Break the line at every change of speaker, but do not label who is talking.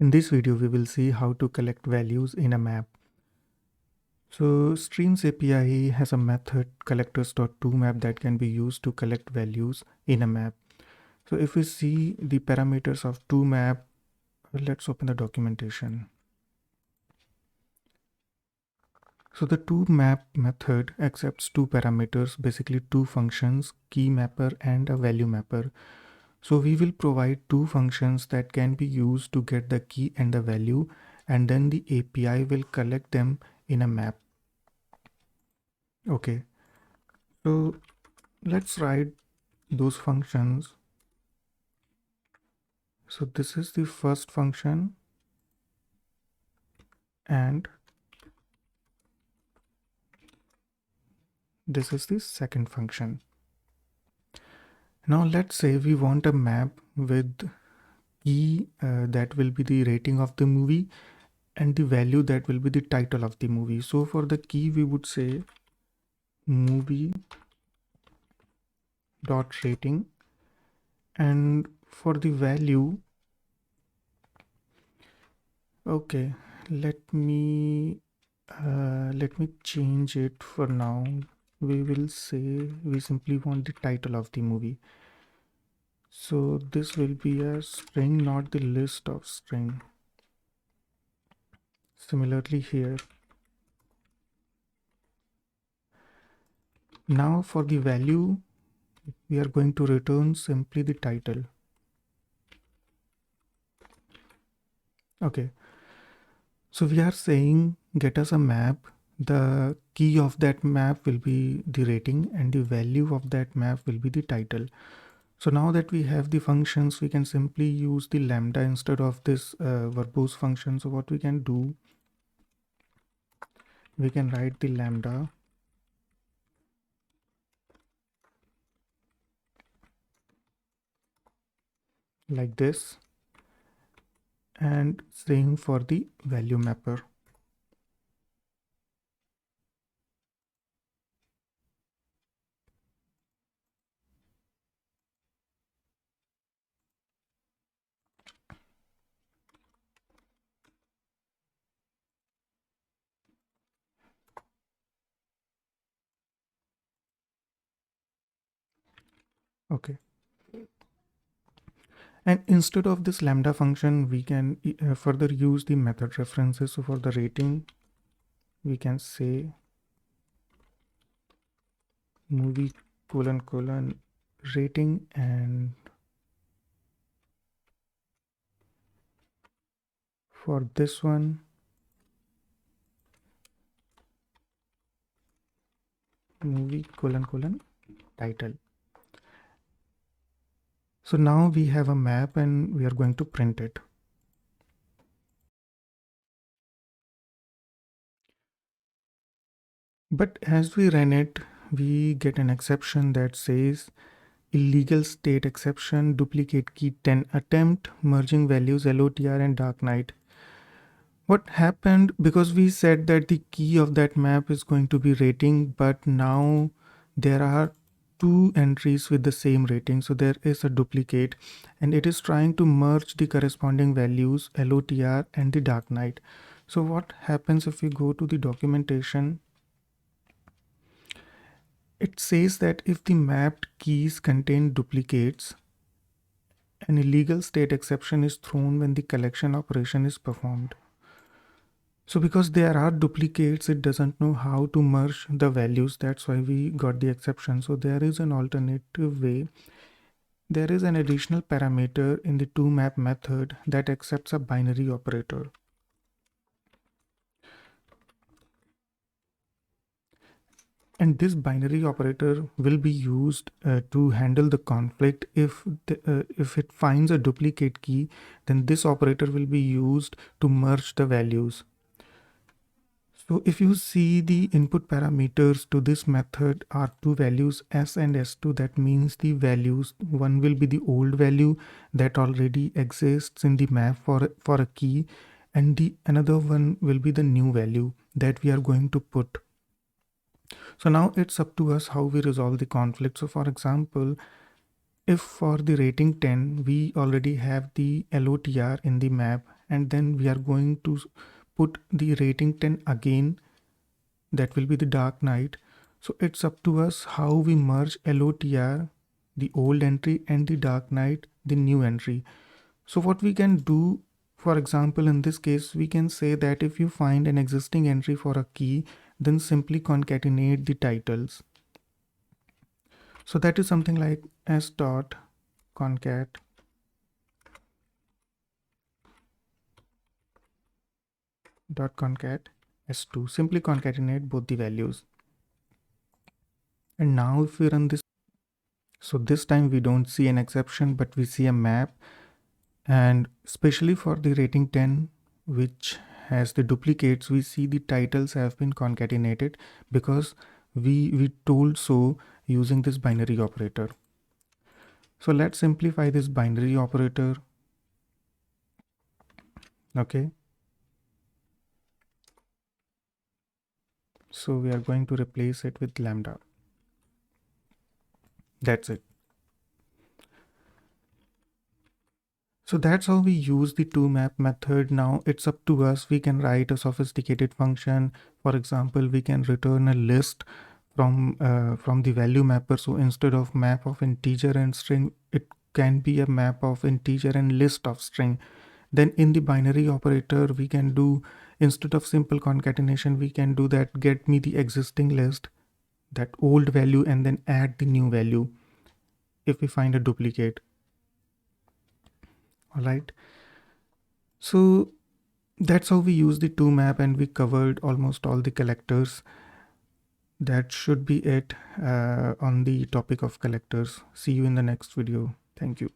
In this video, we will see how to collect values in a map. So Streams API has a method Collectors.toMap that can be used to collect values in a map. So if we see the parameters of toMap, let's open the documentation. So the toMap method accepts two parameters, basically two functions, key mapper and a value mapper. So we will provide two functions that can be used to get the key and the value, and then the API will collect them in a map. Okay, so let's write those functions. So this is the first function and this is the second function. Now let's say we want a map with key that will be the rating of the movie and the value that will be the title of the movie. So for the key we would say movie dot rating, and for the value, okay, let me change it. For now we will say we simply want the title of the movie. So this will be a string, not the list of string. Similarly here. Now for the value, we are going to return simply the title. Okay. So we are saying get us a map. The key of that map will be the rating and the value of that map will be the title. So now that we have the functions, we can simply use the lambda instead of this verbose function. So what we can do, we can write the lambda like this, and same for the value mapper. Okay. And instead of this lambda function, we can further use the method references. So for the rating, we can say movie : rating, and for this one, movie : title. So now we have a map and we are going to print it. But as we run it, we get an exception that says illegal state exception, duplicate key 10 attempt, merging values LOTR and dark night. What happened, because we said that the key of that map is going to be rating, but now there are two entries with the same rating. So there is a duplicate and it is trying to merge the corresponding values LOTR and the dark night. So what happens if we go to the documentation? It says that if the mapped keys contain duplicates, an illegal state exception is thrown when the collection operation is performed. So because there are duplicates, it doesn't know how to merge the values. That's why we got the exception. So there is an alternative way. There is an additional parameter in the toMap method that accepts a binary operator. And this binary operator will be used to handle the conflict. If it finds a duplicate key, then this operator will be used to merge the values. So if you see the input parameters to this method are two values S and S2, that means the values, one will be the old value that already exists in the map for a key, and the another one will be the new value that we are going to put. So now it's up to us how we resolve the conflict. So for example, if for the rating 10, we already have the LOTR in the map and then we are going to put the rating 10 again. That will be the dark night. So it's up to us how we merge LOTR, the old entry, and the dark night, the new entry. So what we can do, for example, in this case, we can say that if you find an existing entry for a key, then simply concatenate the titles. So that is something like s dot concat dot concat s2. Simply concatenate both the values. And now if we run this, so this time we don't see an exception, but we see a map. And especially for the rating 10, which has the duplicates, we see the titles have been concatenated because we told so using this binary operator. So let's simplify this binary operator. Okay. So we are going to replace it with lambda. That's it. So that's how we use the toMap method. Now it's up to us. We can write a sophisticated function. For example, we can return a list from the value mapper. So instead of map of integer and string, it can be a map of integer and list of string. Then in the binary operator, we can do, instead of simple concatenation, we can do that get me the existing list, that old value, and then add the new value if we find a duplicate. All right. So that's how we use the toMap, and we covered almost all the collectors. That should be it on the topic of collectors. See you in the next video. Thank you.